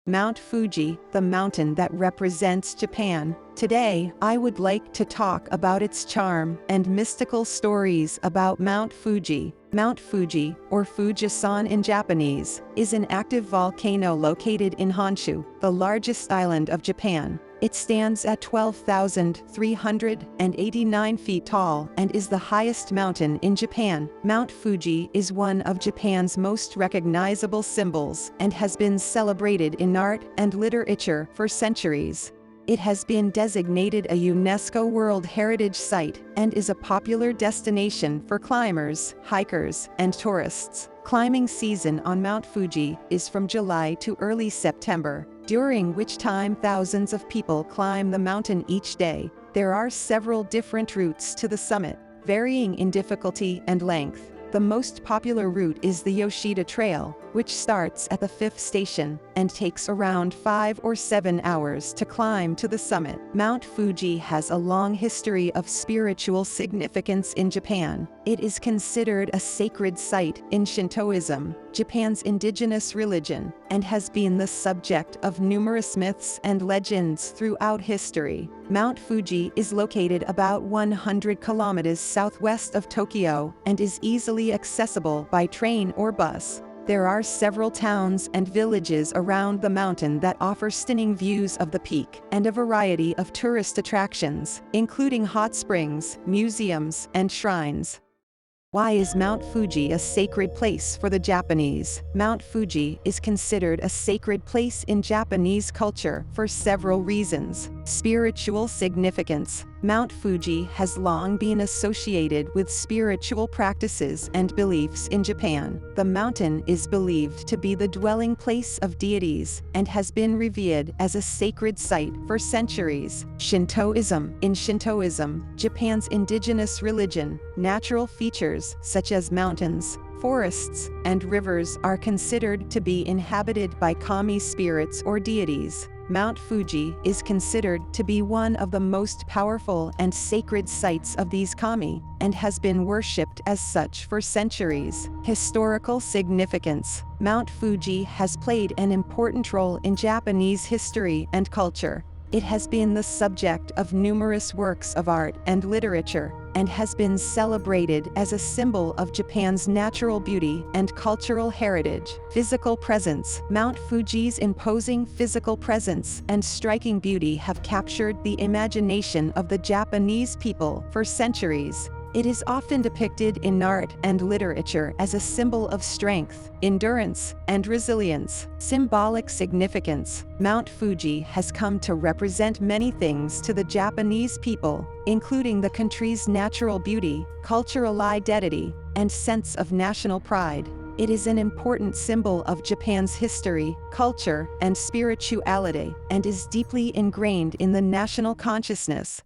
Mount Fuji, the mountain that represents Japan. Today, I would like to talk about its charm and mystical stories about Mount Fuji. Mount Fuji, or Fujisan in Japanese, is an active volcano located in Honshu, the largest island of Japan. It stands at 12,389 feet tall and is the highest mountain in Japan. Mount Fuji is one of Japan's most recognizable symbols and has been celebrated in art and literature for centuries. It has been designated a UNESCO World Heritage Site and is a popular destination for climbers, hikers, and tourists. Climbing season on Mount Fuji is from July to early September, during which time thousands of people climb the mountain each day. There are several different routes to the summit, varying in difficulty and length. The most popular route is the Yoshida Trail, which starts at the 5th station and takes around 5 or 7 hours to climb to the summit. Mount Fuji has a long history of spiritual significance in Japan. It is considered a sacred site in Shintoism, Japan's indigenous religion, and has been the subject of numerous myths and legends throughout history. Mount Fuji is located about 100 kilometers southwest of Tokyo and is easily accessible by train or bus. There are several towns and villages around the mountain that offer stunning views of the peak and a variety of tourist attractions, including hot springs, museums, and shrines. Why is Mount Fuji a sacred place for the Japanese? Mount Fuji is considered a sacred place in Japanese culture for several reasons. Spiritual significance. Mount Fuji has long been associated with spiritual practices and beliefs in Japan. The mountain is believed to be the dwelling place of deities and has been revered as a sacred site for centuries. Shintoism. In Shintoism, Japan's indigenous religion, natural features such as mountains, forests, and rivers are considered to be inhabited by kami spirits or deities. Mount Fuji is considered to be one of the most powerful and sacred sites of these kami, and has been worshipped as such for centuries. Historical significance. Mount Fuji has played an important role in Japanese history and culture. It has been the subject of numerous works of art and literature, and has been celebrated as a symbol of Japan's natural beauty and cultural heritage. Physical presence. Mount Fuji's imposing physical presence and striking beauty have captured the imagination of the Japanese people for centuries. It is often depicted in art and literature as a symbol of strength, endurance, and resilience. Symbolic significance. Mount Fuji has come to represent many things to the Japanese people, including the country's natural beauty, cultural identity, and sense of national pride. It is an important symbol of Japan's history, culture, and spirituality, and is deeply ingrained in the national consciousness.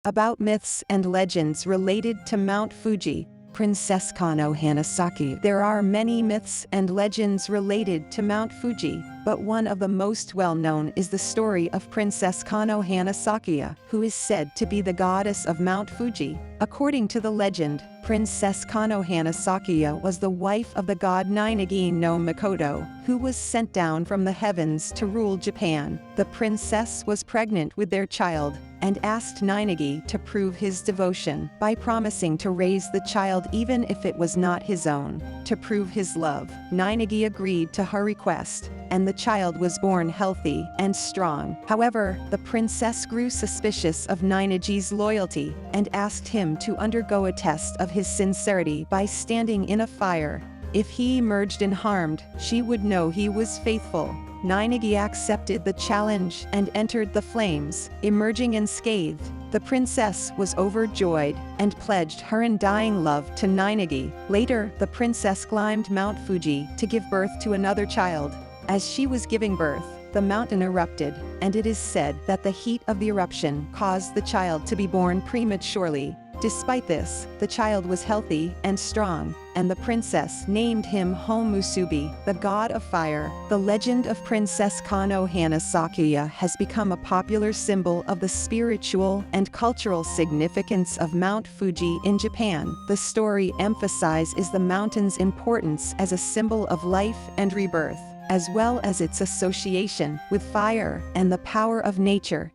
About myths and legends related to Mount Fuji. Princess Kano Hanasaki. There are many myths and legends related to Mount Fuji, but one of the most well-known is the story of Princess Kano Hanasaki, who is said to be the goddess of Mount Fuji. According to the legend, Princess Kano Hanasaki was the wife of the god Ninagi no Mikoto, who was sent down from the heavens to rule Japan. The princess was pregnant with their child, and asked Ninagi to prove his devotion by promising to raise the child even if it was not his own. To prove his love, Ninagi agreed to her request, and the child was born healthy and strong. However, the princess grew suspicious of Ninagi's loyalty and asked him to undergo a test of his sincerity by standing in a fire. If he emerged unharmed, she would know he was faithful. Ninagi accepted the challenge and entered the flames, emerging unscathed. The princess was overjoyed and pledged her undying love to Ninagi. Later, the princess climbed Mount Fuji to give birth to another child. As she was giving birth, the mountain erupted, and it is said that the heat of the eruption caused the child to be born prematurely. Despite this, the child was healthy and strong, and the princess named him Homusubi, the god of fire. The legend of Princess Kano Hanasaki has become a popular symbol of the spiritual and cultural significance of Mount Fuji in Japan. The story emphasizes the mountain's importance as a symbol of life and rebirth. as well as its association with fire and the power of nature.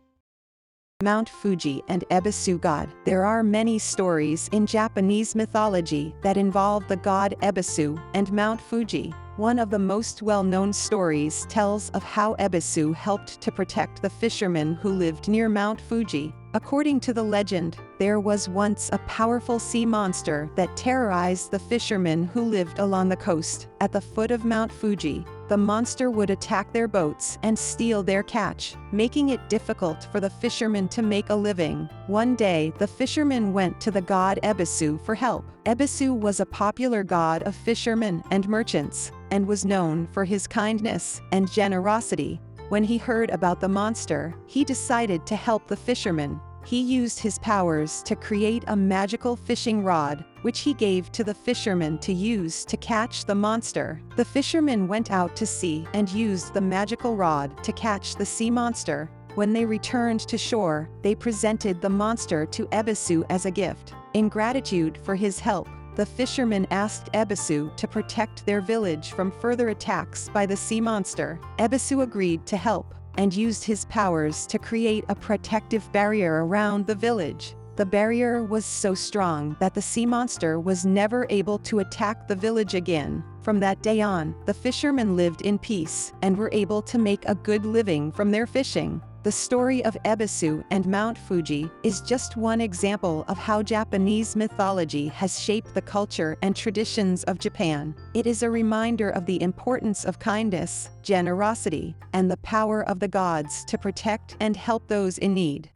Mount Fuji and Ebisu God. There are many stories in Japanese mythology that involve the god Ebisu and Mount Fuji. One of the most well-known stories tells of how Ebisu helped to protect the fishermen who lived near Mount Fuji. According to the legend, there was once a powerful sea monster that terrorized the fishermen who lived along the coast. At the foot of Mount Fuji, the monster would attack their boats and steal their catch, making it difficult for the fishermen to make a living. One day, the fishermen went to the god Ebisu for help. Ebisu was a popular god of fishermen and merchants, and was known for his kindness and generosity. When he heard about the monster, he decided to help the fishermen. He used his powers to create a magical fishing rod, which he gave to the fishermen to use to catch the monster. The fishermen went out to sea and used the magical rod to catch the sea monster. When they returned to shore, they presented the monster to Ebisu as a gift. In gratitude for his help, the fishermen asked Ebisu to protect their village from further attacks by the sea monster. Ebisu agreed to help, and used his powers to create a protective barrier around the village. The barrier was so strong that the sea monster was never able to attack the village again. From that day on, the fishermen lived in peace, and were able to make a good living from their fishing. The story of Ebisu and Mount Fuji is just one example of how Japanese mythology has shaped the culture and traditions of Japan. It is a reminder of the importance of kindness, generosity, and the power of the gods to protect and help those in need.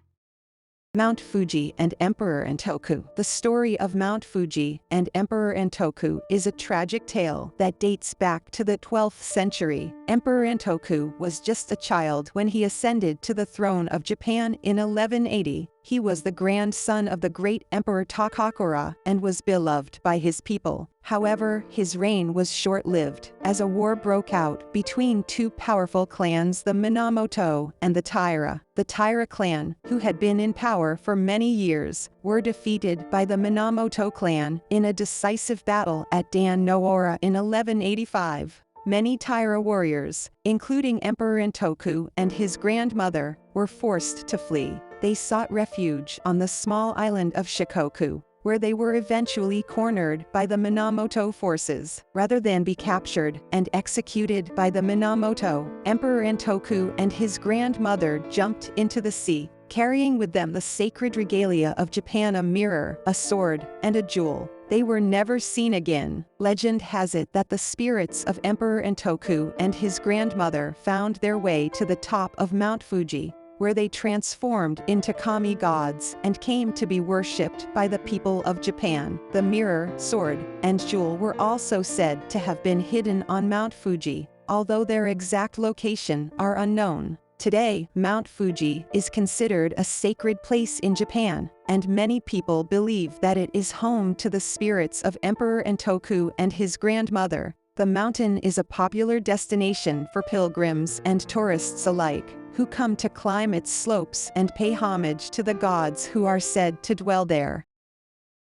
Mount Fuji and Emperor Entoku. The story of Mount Fuji and Emperor Entoku is a tragic tale that dates back to the 12th century. Emperor Entoku was just a child when he ascended to the throne of Japan in 1180. He was the grandson of the great Emperor Takakura and was beloved by his people. However, his reign was short-lived, as a war broke out between two powerful clans, the Minamoto and the Taira. The Taira clan, who had been in power for many years, were defeated by the Minamoto clan in a decisive battle at Dan no Ora in 1185. Many Taira warriors, including Emperor Entoku and his grandmother, were forced to flee. They sought refuge on the small island of Shikoku, where they were eventually cornered by the Minamoto forces. Rather than be captured and executed by the Minamoto, Emperor Entoku and his grandmother jumped into the sea, carrying with them the sacred regalia of Japan, a mirror, a sword, and a jewel. They were never seen again. Legend has it that the spirits of Emperor Entoku and his grandmother found their way to the top of Mount Fuji, where they transformed into kami gods and came to be worshipped by the people of Japan. The mirror, sword, and jewel were also said to have been hidden on Mount Fuji, although their exact location are unknown. Today, Mount Fuji is considered a sacred place in Japan, and many people believe that it is home to the spirits of Emperor Entoku and his grandmother. The mountain is a popular destination for pilgrims and tourists alike, who come to climb its slopes and pay homage to the gods who are said to dwell there.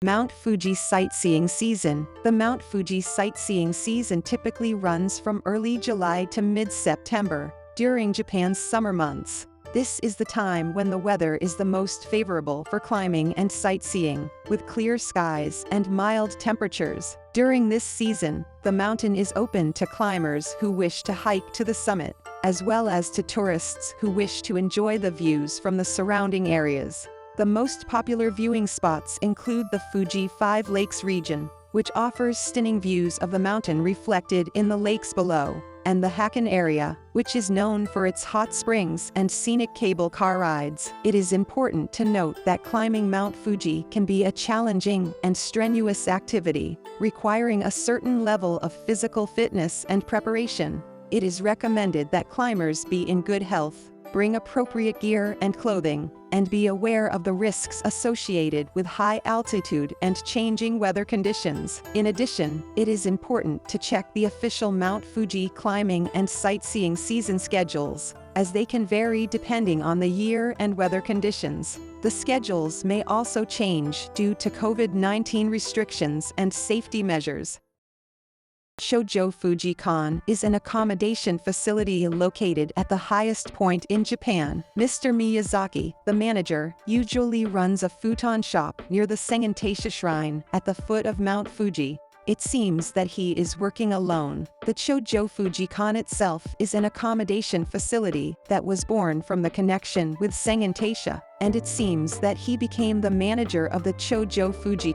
Mount Fuji sightseeing season. The Mount Fuji sightseeing season typically runs from early July to mid-September, during Japan's summer months. This is the time when the weather is the most favorable for climbing and sightseeing, with clear skies and mild temperatures. During this season, the mountain is open to climbers who wish to hike to the summit, as well as to tourists who wish to enjoy the views from the surrounding areas. The most popular viewing spots include the Fuji 5 Lakes region, which offers stunning views of the mountain reflected in the lakes below, and the Hakone area, which is known for its hot springs and scenic cable car rides. It is important to note that climbing Mount Fuji can be a challenging and strenuous activity, requiring a certain level of physical fitness and preparation. It is recommended that climbers be in good health, bring appropriate gear and clothing, and be aware of the risks associated with high altitude and changing weather conditions. In addition, it is important to check the official Mount Fuji climbing and sightseeing season schedules, as they can vary depending on the year and weather conditions. The schedules may also change due to COVID-19 restrictions and safety measures. Mt.Fuji is an accommodation facility located at the highest point in Japan. Mr. Miyazaki, the manager, usually runs a futon shop near the Sengentasha Shrine at the foot of Mount Fuji. It seems that he is working alone. The Mt.Fuji itself is an accommodation facility that was born from the connection with Sengentasha, and it seems that he became the manager of the Mt.Fuji,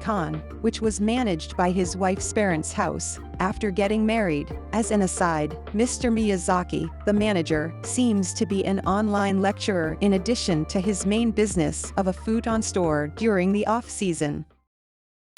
which was managed by his wife's parents' house, after getting married. As an aside, Mr. Miyazaki, the manager, seems to be an online lecturer in addition to his main business of a futon store during the off-season.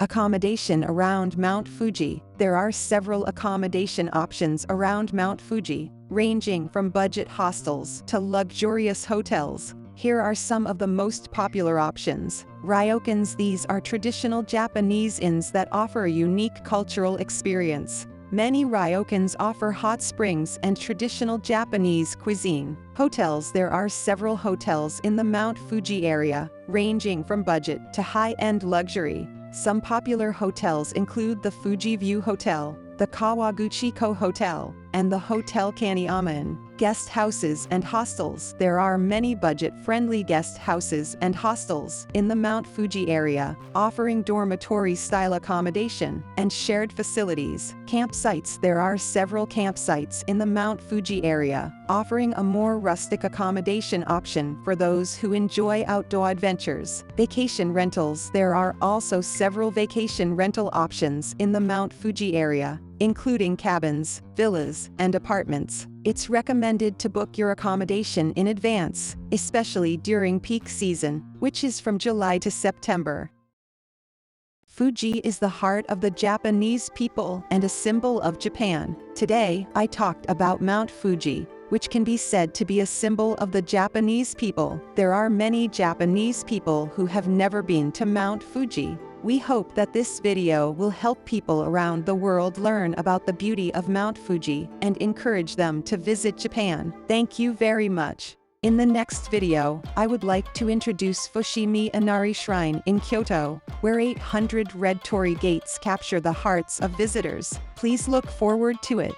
Accommodation around Mount Fuji. There are several accommodation options around Mount Fuji, ranging from budget hostels to luxurious hotels. Here are some of the most popular options. Ryokans. These are traditional Japanese inns that offer a unique cultural experience. Many ryokans offer hot springs and traditional Japanese cuisine. Hotels. There are several hotels in the Mount Fuji area, ranging from budget to high-end luxury. Some popular hotels include the Fuji View Hotel, the Kawaguchiko Hotel, and the Hotel Kaniyama. Guest houses and hostels. There are many budget-friendly guest houses and hostels in the Mount Fuji area, offering dormitory-style accommodation and shared facilities. Campsites. There are several campsites in the Mount Fuji area, offering a more rustic accommodation option for those who enjoy outdoor adventures. Vacation rentals. There are also several vacation rental options in the Mount Fuji area, including cabins, villas, and apartments. It's recommended to book your accommodation in advance, especially during peak season, which is from July to September. Fuji is the heart of the Japanese people and a symbol of Japan. Today, I talked about Mount Fuji, which can be said to be a symbol of the Japanese people. There are many Japanese people who have never been to Mount Fuji. We hope that this video will help people around the world learn about the beauty of Mount Fuji and encourage them to visit Japan. Thank you very much. In the next video, I would like to introduce Fushimi Inari Shrine in Kyoto, where 800 red torii gates capture the hearts of visitors. Please look forward to it.